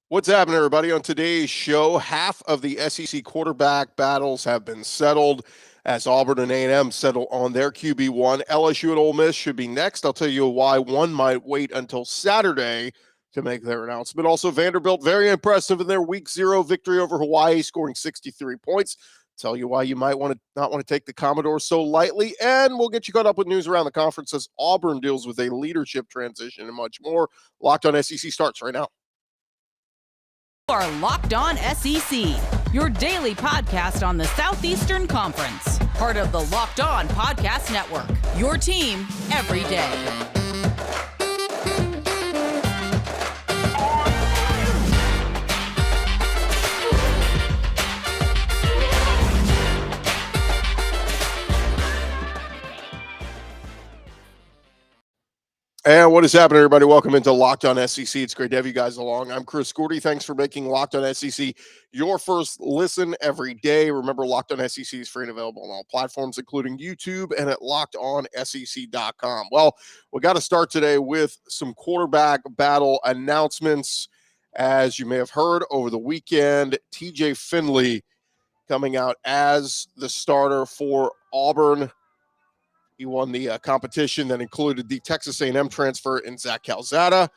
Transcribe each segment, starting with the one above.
What's happening, everybody? On today's show, half of the SEC quarterback battles have been settled as Auburn and A&M settle on their QB1. LSU and Ole Miss should be next. I'll tell you why one might wait until Saturday to make their announcement. Also, Vanderbilt, very impressive in their Week 0 victory over Hawaii, scoring 63 points. Tell you why you might not want to take the Commodores so lightly, and we'll get you caught up with news around the conference as Auburn deals with a leadership transition and much more. Locked on SEC starts right now. Are Locked On SEC, your daily podcast on the Southeastern Conference. Part of the Locked On Podcast Network, your team every day. And what is happening, everybody? Welcome into Locked On SEC. It's great to have you guys along. I'm Chris Gordy. Thanks for making Locked On SEC your first listen every day. Remember, Locked On SEC is free and available on all platforms, including YouTube and at lockedonsec.com. Well, we got to start today with some quarterback battle announcements. As you may have heard over the weekend, TJ Finley coming out as the starter for Auburn. He won the competition that included the Texas A&M transfer in Zach Calzada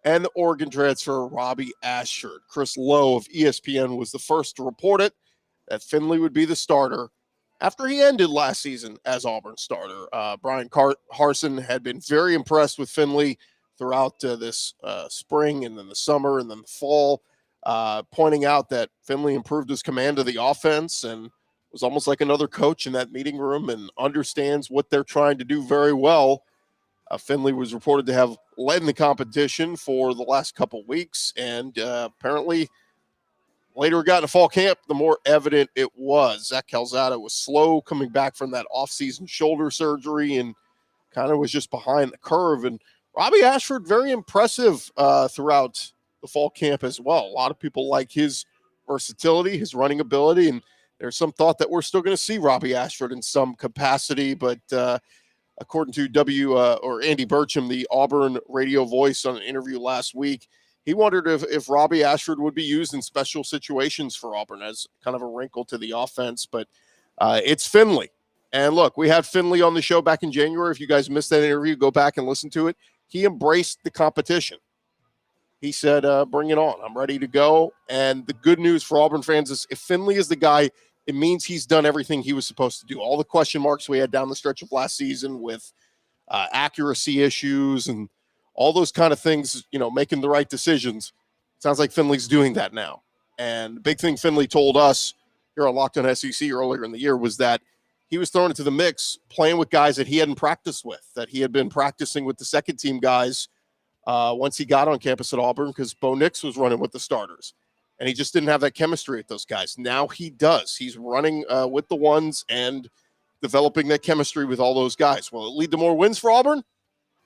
and the Oregon transfer Robbie Ashford. Chris Lowe of ESPN was the first to report it, that Finley would be the starter after he ended last season as Auburn's starter. Brian Harsin had been very impressed with Finley throughout this spring and then the summer and then the fall, pointing out that Finley improved his command of the offense and was almost like another coach in that meeting room and understands what they're trying to do very well. Finley was reported to have led in the competition for the last couple weeks, and apparently later got into fall camp, the more evident it was. Zach Calzada was slow coming back from that offseason shoulder surgery and kind of was just behind the curve. And Robbie Ashford, very impressive throughout the fall camp as well. A lot of people like his versatility, his running ability, and there's some thought that we're still going to see Robbie Ashford in some capacity, but according to Andy Burcham, the Auburn radio voice on an interview last week, he wondered if Robbie Ashford would be used in special situations for Auburn as kind of a wrinkle to the offense, but it's Finley. And look, we had Finley on the show back in January. If you guys missed that interview, go back and listen to it. He embraced the competition. He said, bring it on. I'm ready to go. And the good news for Auburn fans is if Finley is the guy, it means he's done everything he was supposed to do. All the question marks we had down the stretch of last season with accuracy issues and all those kind of things, making the right decisions. Sounds like Finley's doing that now. And the big thing Finley told us here on Locked On SEC earlier in the year was that he was thrown into the mix playing with guys that he hadn't practiced with, that he had been practicing with the second team guys once he got on campus at Auburn because Bo Nix was running with the starters. And he just didn't have that chemistry with those guys. Now he does. He's running with the ones and developing that chemistry with all those guys. Will it lead to more wins for Auburn?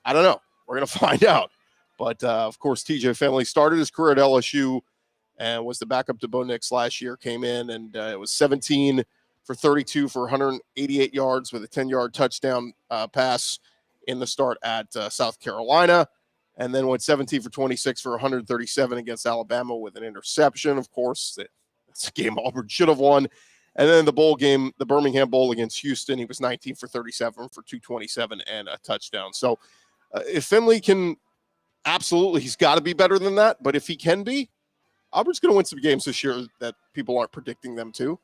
I don't know. We're going to find out. But, of course, TJ Finley started his career at LSU and was the backup to Bo Nix last year, came in, and it was 17 for 32 for 188 yards with a 10-yard touchdown pass in the start at South Carolina. And then went 17 for 26 for 137 against Alabama with an interception. Of course, that's a game Auburn should have won. And then the bowl game, the Birmingham Bowl against Houston, he was 19 for 37 for 227 and a touchdown. So if Finley can, absolutely, he's got to be better than that. But if he can be, Auburn's going to win some games this year that people aren't predicting them to.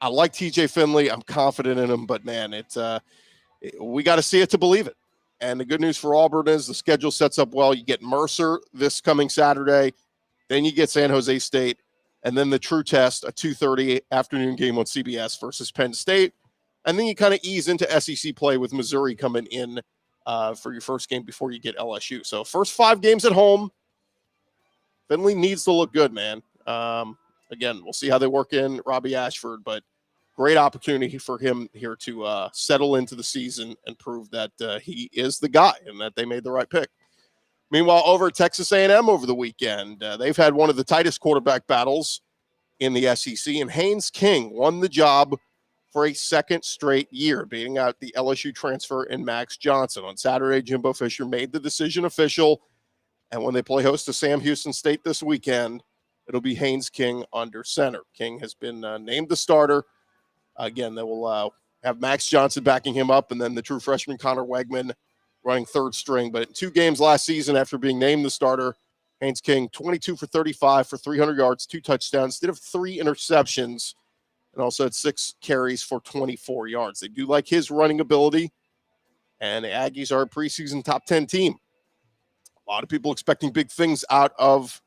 I like TJ Finley. I'm confident in him. But, man, we got to see it to believe it. And the good news for Auburn is the schedule sets up well. You get Mercer this coming Saturday. Then you get San Jose State. And then the true test, a 2:30 afternoon game on CBS versus Penn State. And then you kind of ease into SEC play with Missouri coming in for your first game before you get LSU. So first 5 games at home. Finley needs to look good, man. Again, we'll see how they work in Robbie Ashford. But great opportunity for him here to settle into the season and prove that he is the guy and that they made the right pick. Meanwhile, over at Texas A&M over the weekend, they've had one of the tightest quarterback battles in the SEC, and Haynes King won the job for a second straight year, beating out the LSU transfer in Max Johnson. On Saturday, Jimbo Fisher made the decision official, And when they play host to Sam Houston State this weekend, it'll be Haynes King under center. King has been named the starter. Again, they will have Max Johnson backing him up, and then the true freshman Connor Wegman running third string. But in 2 games last season, after being named the starter, Haynes King, 22 for 35 for 300 yards, 2 touchdowns, did have 3 interceptions, and also had 6 carries for 24 yards. They do like his running ability, and the Aggies are a preseason top 10 team. A lot of people expecting big things out of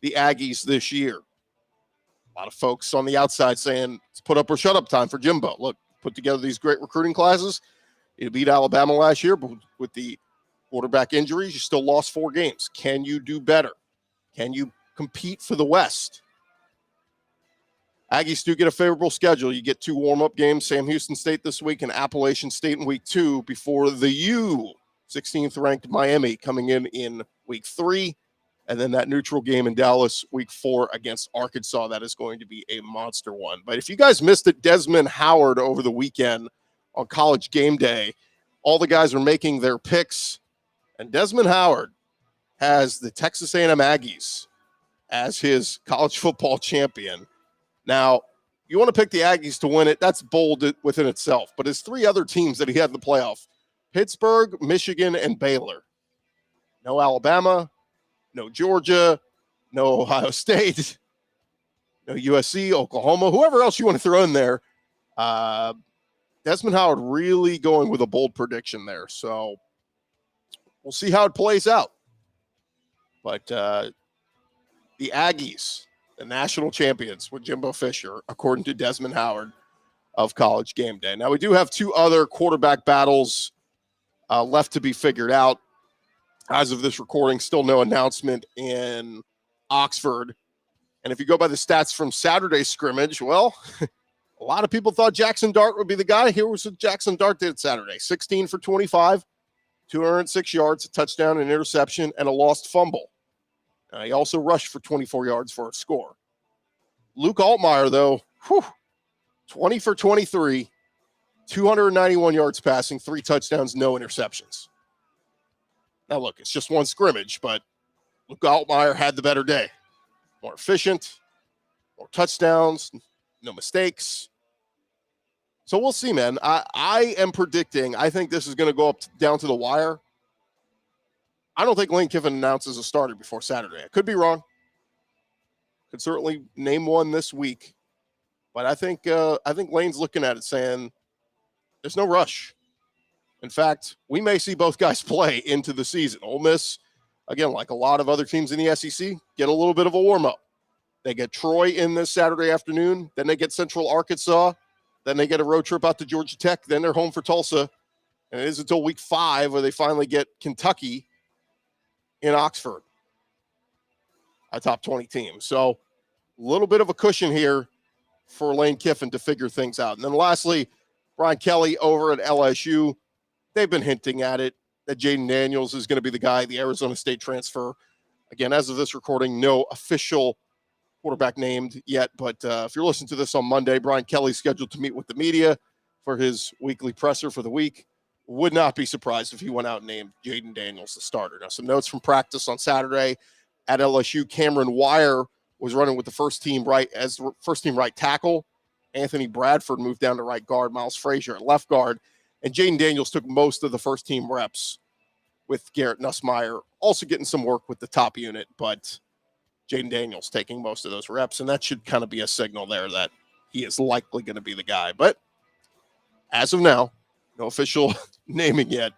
the Aggies this year. A lot of folks on the outside saying it's put up or shut up time for Jimbo. Look, put together these great recruiting classes. You beat Alabama last year, but with the quarterback injuries, you still lost 4 games. Can you do better? Can you compete for the West? Aggies do get a favorable schedule. You get 2 warm-up games, Sam Houston State this week and Appalachian State in week 2 before the U, 16th ranked Miami coming in week 3. And then that neutral game in Dallas week 4 against Arkansas. That is going to be a monster one. But if you guys missed it, Desmond Howard over the weekend on College Game Day, all the guys are making their picks. And Desmond Howard has the Texas A&M Aggies as his college football champion. Now, you want to pick the Aggies to win it. That's bold within itself. But his 3 other teams that he had in the playoff, Pittsburgh, Michigan, and Baylor. No Alabama, no Georgia, no Ohio State, no USC, Oklahoma, whoever else you want to throw in there. Desmond Howard really going with a bold prediction there. So we'll see how it plays out. But the Aggies, the national champions with Jimbo Fisher, according to Desmond Howard of College Game Day. Now, we do have 2 other quarterback battles left to be figured out. As of this recording, still no announcement in Oxford. And if you go by the stats from Saturday's scrimmage, well, a lot of people thought Jackson Dart would be the guy. Here was what Jackson Dart did Saturday. 16 for 25, 206 yards, a touchdown, an interception, and a lost fumble. He also rushed for 24 yards for a score. Luke Altmaier, though, 20 for 23, 291 yards passing, 3 touchdowns, no interceptions. Now, look, it's just one scrimmage, but Luke Altmaier had the better day. More efficient, more touchdowns, no mistakes. So we'll see, man. I am predicting, I think this is going to go down to the wire. I don't think Lane Kiffin announces a starter before Saturday. I could be wrong. Could certainly name one this week. But I think Lane's looking at it saying there's no rush. In fact, we may see both guys play into the season. Ole Miss, again, like a lot of other teams in the SEC, get a little bit of a warm-up. They get Troy in this Saturday afternoon. Then they get Central Arkansas. Then they get a road trip out to Georgia Tech. Then they're home for Tulsa. And it is until week 5 where they finally get Kentucky in Oxford, a top 20 team. So a little bit of a cushion here for Lane Kiffin to figure things out. And then lastly, Brian Kelly over at LSU. They've been hinting at it, that Jaden Daniels is going to be the guy, the Arizona State transfer. Again, as of this recording, no official quarterback named yet. But if you're listening to this on Monday, Brian Kelly's scheduled to meet with the media for his weekly presser for the week. Would not be surprised if he went out and named Jaden Daniels the starter. Now, some notes from practice on Saturday at LSU. Cameron Wire was running with the first team right tackle. Anthony Bradford moved down to right guard. Miles Frazier at left guard. And Jaden Daniels took most of the first team reps with Garrett Nussmeier, also getting some work with the top unit. But Jaden Daniels taking most of those reps. And that should kind of be a signal there that he is likely going to be the guy. But as of now, no official naming yet.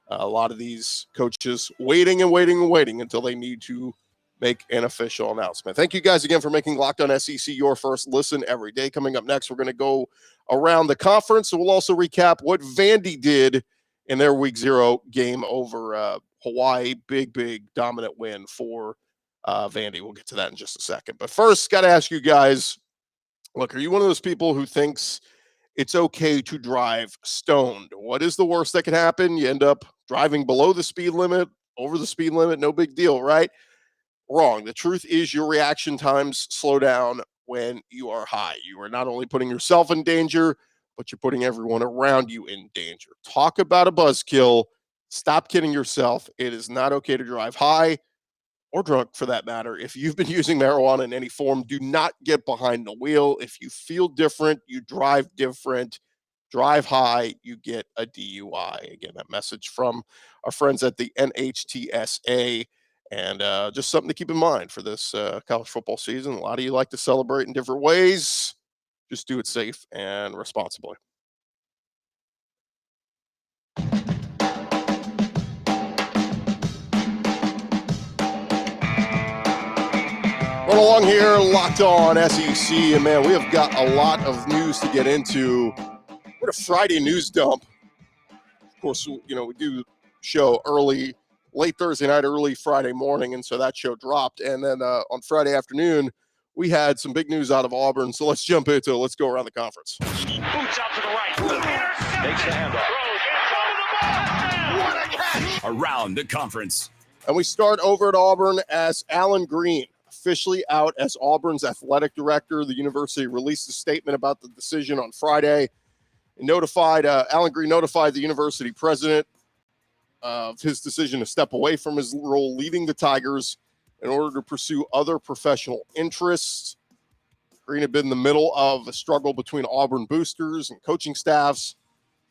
A lot of these coaches waiting until they need to make an official announcement. Thank you guys again for making Locked On SEC your first listen every day. Coming up next, we're going to go around the conference. So we'll also recap what Vandy did in their week 0 game over Hawaii. Big dominant win for Vandy. We'll get to that in just a second. But first, got to ask you guys, look, are you one of those people who thinks it's okay to drive stoned? What is the worst that can happen? You end up driving below the speed limit, over the speed limit, no big deal, right? Wrong. The truth is your reaction times slow down when you are high. You are not only putting yourself in danger, but you're putting everyone around you in danger. Talk about a buzzkill. Stop kidding yourself. It is not okay to drive high. or drunk for that matter, if you've been using marijuana in any form, do not get behind the wheel. If you feel different, you drive different, drive high, you get a DUI. Again, that message from our friends at the NHTSA. And just something to keep in mind for this college football season. A lot of you like to celebrate in different ways. Just do it safe and responsibly. Run along here, Locked On SEC, and man, we have got a lot of news to get into. What a Friday news dump. Of course, we do show late Thursday night, early Friday morning, and so that show dropped. And then on Friday afternoon, we had some big news out of Auburn, so let's jump into it. Let's go around the conference. Boots out to the right. Makes the handoff. What a catch! Around the conference. And we start over at Auburn as Alan Green, officially out as Auburn's athletic director. The university released a statement about the decision on Friday. Alan Green notified the university president of his decision to step away from his role leading the Tigers in order to pursue other professional interests. Green had been in the middle of a struggle between Auburn boosters and coaching staffs,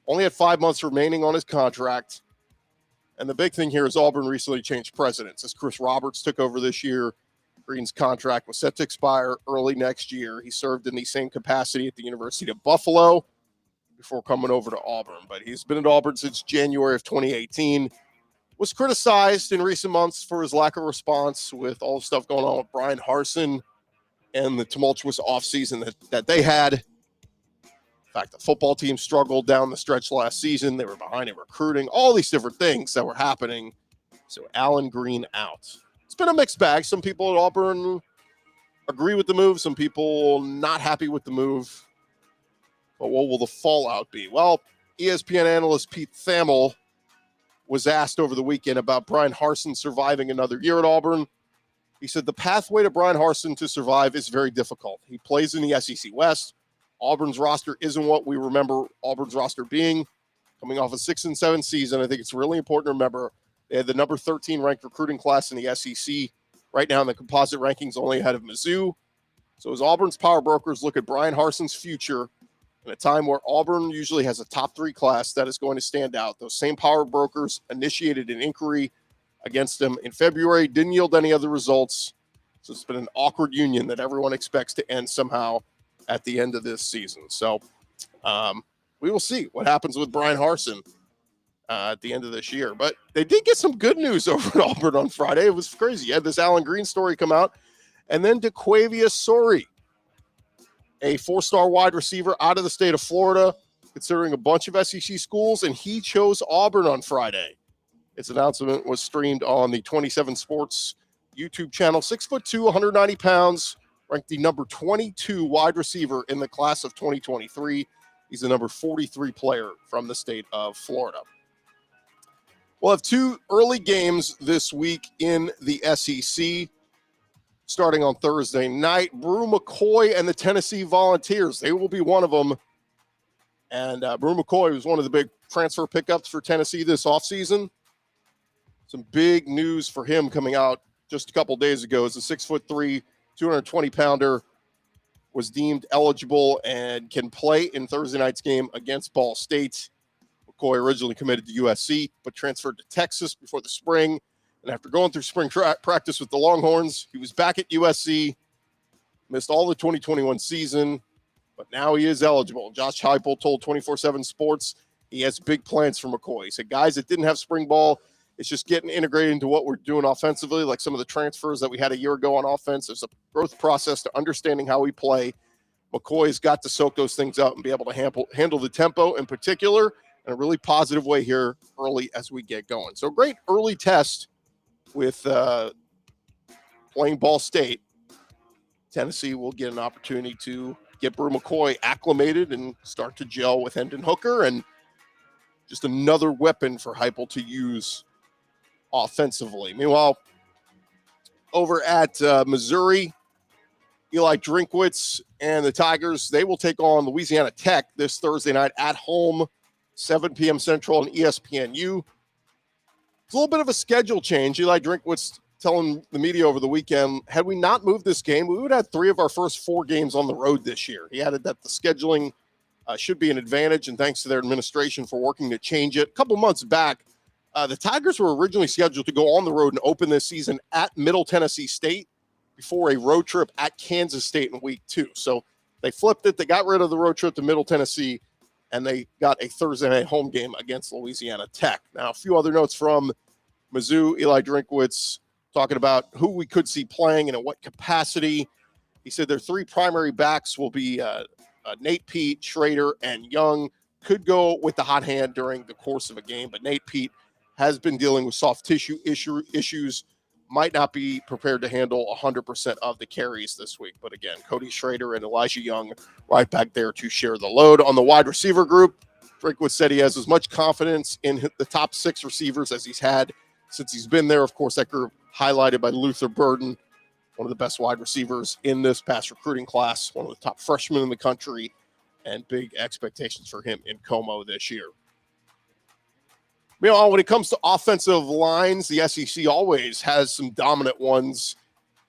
only had 5 months remaining on his contract. And the big thing here is Auburn recently changed presidents. As Chris Roberts took over this year, Green's contract was set to expire early next year. He served in the same capacity at the University of Buffalo before coming over to Auburn. But he's been at Auburn since January of 2018. Was criticized in recent months for his lack of response with all the stuff going on with Brian Harsin and the tumultuous offseason that they had. In fact, the football team struggled down the stretch last season. They were behind in recruiting, all these different things that were happening. So Alan Green out. It's been a mixed bag. Some people at Auburn agree with the move. Some people not happy with the move. But what will the fallout be? Well, ESPN analyst Pete Thamel was asked over the weekend about Brian Harsin surviving another year at Auburn. He said the pathway to Brian Harsin to survive is very difficult. He plays in the SEC West. Auburn's roster isn't what we remember Auburn's roster being. Coming off a 6-7 season, I think it's really important to remember they had the number 13 ranked recruiting class in the SEC. Right now in the composite rankings, only ahead of Mizzou. So as Auburn's power brokers look at Brian Harsin's future, in a time where Auburn usually has a top 3 class that is going to stand out, those same power brokers initiated an inquiry against him in February, didn't yield any other results. So it's been an awkward union that everyone expects to end somehow at the end of this season. So we will see what happens with Brian Harsin at the end of this year. But they did get some good news over at Auburn on Friday. It was crazy. You had this Alan Green story come out. And then DeQuavius Sori, a 4-star wide receiver out of the state of Florida, considering a bunch of SEC schools, and he chose Auburn on Friday. Its announcement was streamed on the 27 Sports YouTube channel. 6'2", 190 pounds, ranked the number 22 wide receiver in the class of 2023. He's the number 43 player from the state of Florida. We'll have 2 early games this week in the SEC. Starting on Thursday night, Brew McCoy and the Tennessee Volunteers. They will be one of them. And Brew McCoy was one of the big transfer pickups for Tennessee this offseason. Some big news for him coming out just a couple days ago as a 6'3", 220-pounder was deemed eligible and can play in Thursday night's game against Ball State. McCoy originally committed to USC, but transferred to Texas before the spring. And after going through spring practice with the Longhorns, he was back at USC, missed all the 2021 season, but now he is eligible. Josh Heupel told 24/7 Sports he has big plans for McCoy. He said, guys that didn't have spring ball, it's just getting integrated into what we're doing offensively, like some of the transfers that we had a year ago on offense. There's a growth process to understanding how we play. McCoy's got to soak those things up and be able to handle the tempo in particular in a really positive way here early as we get going. So great early test with playing Ball State. Tennessee will get an opportunity to get Brew McCoy acclimated and start to gel with Hendon Hooker, and just another weapon for Heupel to use offensively. Meanwhile, over at Missouri, Eli Drinkwitz and the Tigers, they will take on Louisiana Tech this Thursday night at home, 7 p.m. Central on ESPNU. It's a little bit of a schedule change. Eli Drinkwitz telling the media over the weekend, had we not moved this game, we would have 3 of our first 4 games on the road this year. He added that the scheduling should be an advantage, and thanks to their administration for working to change it. A couple months back, the Tigers were originally scheduled to go on the road and open this season at Middle Tennessee State before a road trip at Kansas State in week 2. So they flipped it. They got rid of the road trip to Middle Tennessee, and they got a Thursday night home game against Louisiana Tech. Now, a few other notes from Mizzou. Eli Drinkwitz talking about who we could see playing and in what capacity. He said their 3 primary backs will be Nate Pete, Schrader, and Young. Could go with the hot hand during the course of a game, but Nate Pete has been dealing with soft tissue issues, might not be prepared to handle 100% of the carries this week. But again, Cody Schrader and Elijah Young right back there to share the load. On the wide receiver group, Drinkwitz said he has as much confidence in the top 6 receivers as he's had since he's been there. Of course, that group highlighted by Luther Burden, one of the best wide receivers in this past recruiting class, one of the top freshmen in the country, and big expectations for him in Como this year. Meanwhile, when it comes to offensive lines, the SEC always has some dominant ones.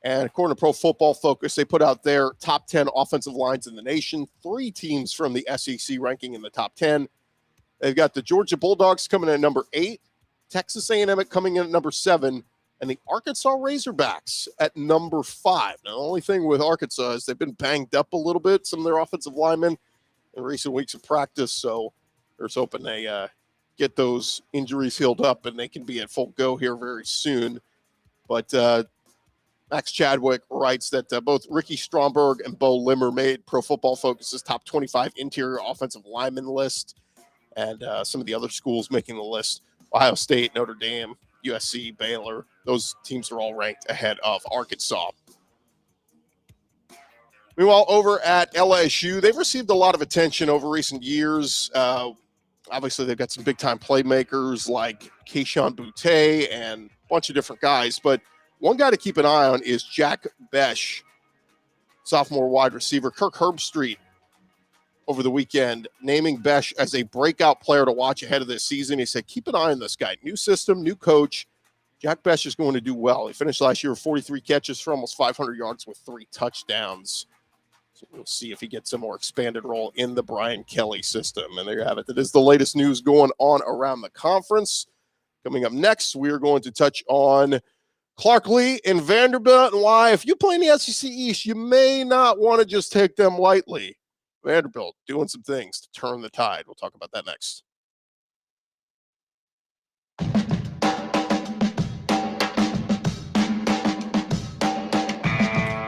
And according to Pro Football Focus, they put out their top 10 offensive lines in the nation. 3 teams from the SEC ranking in the top 10. They've got the Georgia Bulldogs coming in at number 8, Texas A&M coming in at number 7, and the Arkansas Razorbacks at number 5. Now, the only thing with Arkansas is they've been banged up a little bit, some of their offensive linemen, in recent weeks of practice. So there's hoping they get those injuries healed up and they can be at full go here very soon. But Max Chadwick writes that both Ricky Stromberg and Bo Limmer made Pro Football Focus's top 25 interior offensive lineman list. And some of the other schools making the list, Ohio State, Notre Dame, USC, Baylor, those teams are all ranked ahead of Arkansas. Meanwhile, over at LSU, they've received a lot of attention over recent years. Obviously, they've got some big-time playmakers like Keyshawn Boutte and a bunch of different guys. But one guy to keep an eye on is Jack Besh, sophomore wide receiver. Kirk Herbstreit over the weekend naming Besh as a breakout player to watch ahead of this season. He said, keep an eye on this guy. New system, new coach. Jack Besh is going to do well. He finished last year with 43 catches for almost 500 yards with 3 touchdowns. So we'll see if he gets a more expanded role in the Brian Kelly system. And there you have it. That is the latest news going on around the conference. Coming up next, we are going to touch on Clark Lee and Vanderbilt and why, if you play in the SEC East, you may not want to just take them lightly. Vanderbilt doing some things to turn the tide. We'll talk about that next.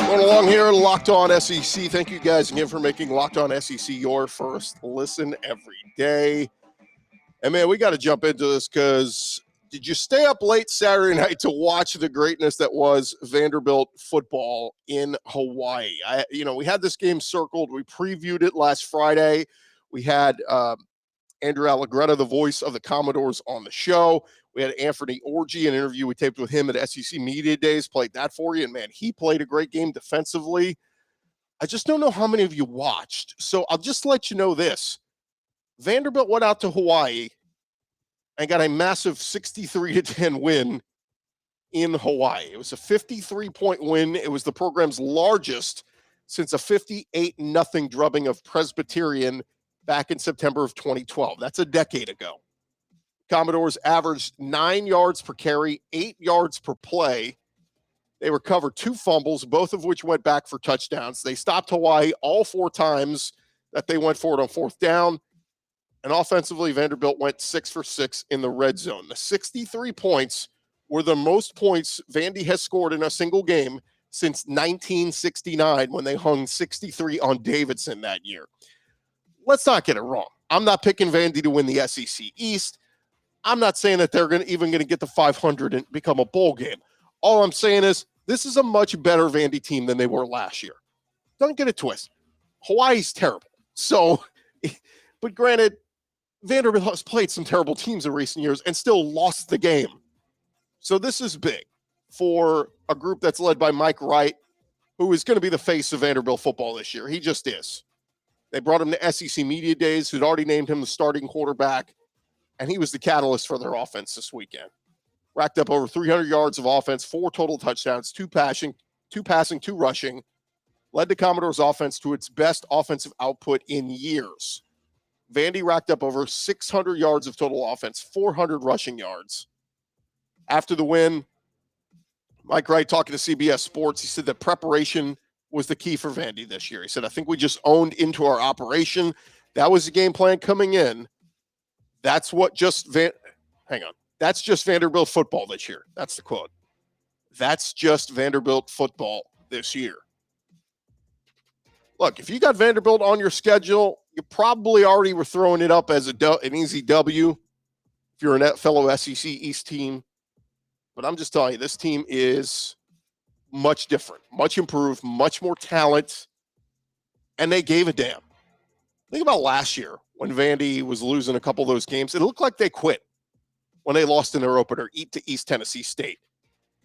Going along here, Locked On SEC. Thank you guys again for making Locked On SEC your first listen every day. And man, we got to jump into this because did you stay up late Saturday night to watch the greatness that was Vanderbilt football in Hawaii? We had this game circled. We previewed it last Friday. We had Andrew Allegretta, the voice of the Commodores, on the show. We had Anthony Orgy, an interview we taped with him at SEC Media Days, played that for you. And, man, he played a great game defensively. I just don't know how many of you watched. So I'll just let you know this. Vanderbilt went out to Hawaii and got a massive 63-10 win in Hawaii. It was a 53-point win. It was the program's largest since a 58-0 drubbing of Presbyterian back in September of 2012. That's a decade ago. Commodores averaged 9 yards per carry, 8 yards per play. They recovered 2 fumbles, both of which went back for touchdowns. They stopped Hawaii all 4 times that they went for it on 4th down. And offensively, Vanderbilt went 6 for 6 in the red zone. The 63 points were the most points Vandy has scored in a single game since 1969 when they hung 63 on Davidson that year. Let's not get it wrong. I'm not picking Vandy to win the SEC East. I'm not saying that they're even going to get to 500 and become a bowl game. All I'm saying is this is a much better Vandy team than they were last year. Don't get it twisted. Hawaii's terrible. So, but granted, Vanderbilt has played some terrible teams in recent years and still lost the game. So this is big for a group that's led by Mike Wright, who is going to be the face of Vanderbilt football this year. He just is. They brought him to SEC Media Days, who'd already named him the starting quarterback, and he was the catalyst for their offense this weekend. racked up over 300 yards of offense, 4 total touchdowns, 2 passing, 2 rushing, led the Commodores offense to its best offensive output in years. Vandy racked up over 600 yards of total offense, 400 rushing yards. After the win, Mike Wright talking to CBS Sports, he said that preparation was the key for Vandy this year. He said, I think we just owned into our operation. That was the game plan coming in. That's what That's just Vanderbilt football this year. That's the quote. That's just Vanderbilt football this year. Look, if you got Vanderbilt on your schedule, you probably already were throwing it up as an easy W if you're a fellow SEC East team. But I'm just telling you, this team is much different, much improved, much more talent, and they gave a damn. Think about last year when Vandy was losing a couple of those games. It looked like they quit when they lost in their opener to East Tennessee State.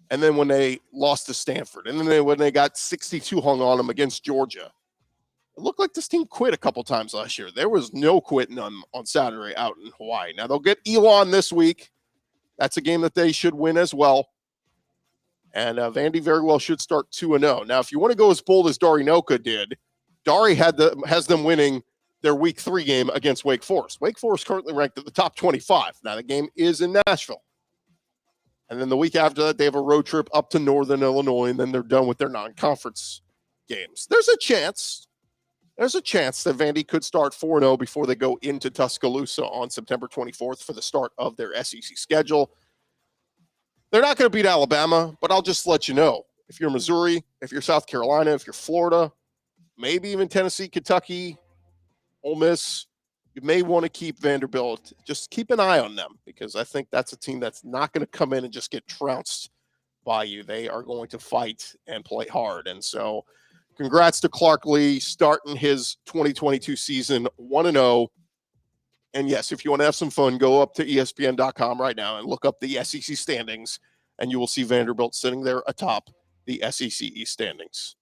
And then when they lost to Stanford. And then when they got 62 hung on them against Georgia. It looked like this team quit a couple times last year. There was no quitting on Saturday out in Hawaii. Now, they'll get Elon this week. That's a game that they should win as well. And Vandy very well should start 2-0. Now, if you want to go as bold as Dari Noka did, Dari has them winning their Week 3 game against Wake Forest. Wake Forest currently ranked at the top 25. Now, the game is in Nashville. And then the week after that, they have a road trip up to Northern Illinois, and then they're done with their non-conference games. There's a chance that Vandy could start 4-0 before they go into Tuscaloosa on September 24th for the start of their SEC schedule. They're not going to beat Alabama, but I'll just let you know. If you're Missouri, if you're South Carolina, if you're Florida, maybe even Tennessee, Kentucky, Ole Miss, you may want to keep Vanderbilt. Just keep an eye on them because I think that's a team that's not going to come in and just get trounced by you. They are going to fight and play hard. And so congrats to Clark Lee starting his 2022 season 1-0. And yes, if you want to have some fun, go up to ESPN.com right now and look up the SEC standings, and you will see Vanderbilt sitting there atop the SEC East standings.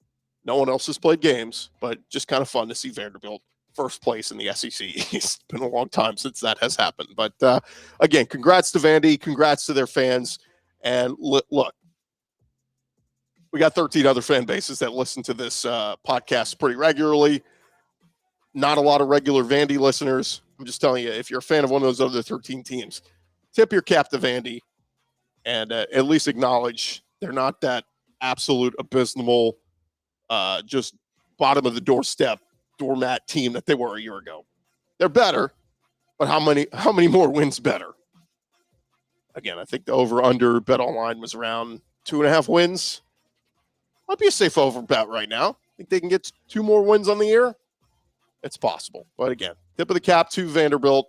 No one else has played games, but just kind of fun to see Vanderbilt first place in the SEC East. It's been a long time since that has happened. But again, congrats to Vandy, congrats to their fans. And look, we got 13 other fan bases that listen to this podcast pretty regularly. Not a lot of regular Vandy listeners. I'm just telling you, if you're a fan of one of those other 13 teams, tip your cap to Vandy and at least acknowledge they're not that absolute abysmal, just bottom of the doormat team that they were a year ago. They're better, but how many more wins better? Again, I think the over-under BetOnline was around 2.5 wins. Might be a safe over bet right now. Think they can get 2 more wins on the year? It's possible. But again, tip of the cap to Vanderbilt.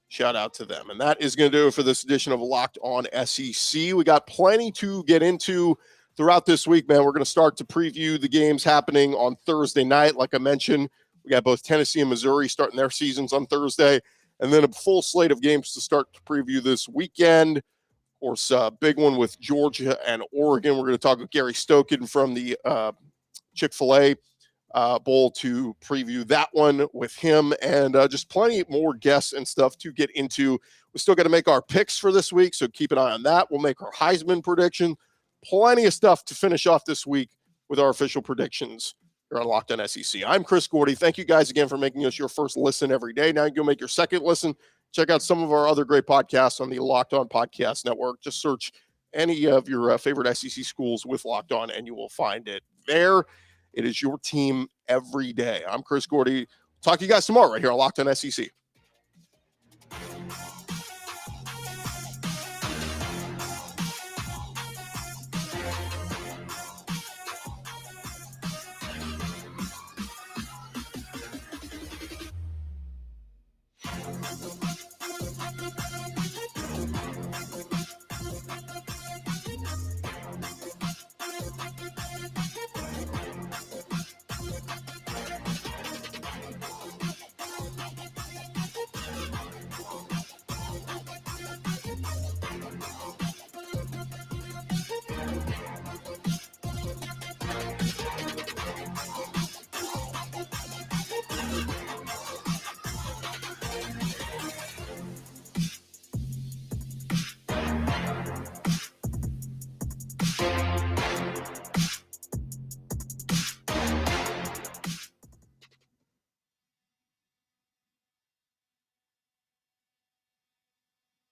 Shout out to them. And that is going to do it for this edition of Locked On SEC. We got plenty to get into throughout this week, man. We're going to start to preview the games happening on Thursday night. Like I mentioned, we got both Tennessee and Missouri starting their seasons on Thursday, and then a full slate of games to start to preview this weekend. Of course, big one with Georgia and Oregon. We're going to talk with Gary Stokin from the Chick-fil-A Bowl to preview that one with him, and just plenty more guests and stuff to get into. We still got to make our picks for this week, so keep an eye on that. We'll make our Heisman prediction. Plenty of stuff to finish off this week with our official predictions here on Locked On SEC. I'm Chris Gordy. Thank you guys again for making us your first listen every day. Now you can make your second listen. Check out some of our other great podcasts on the Locked On Podcast Network. Just search any of your favorite SEC schools with Locked On, and you will find it there. It is your team every day. I'm Chris Gordy. Talk to you guys tomorrow right here on Locked On SEC.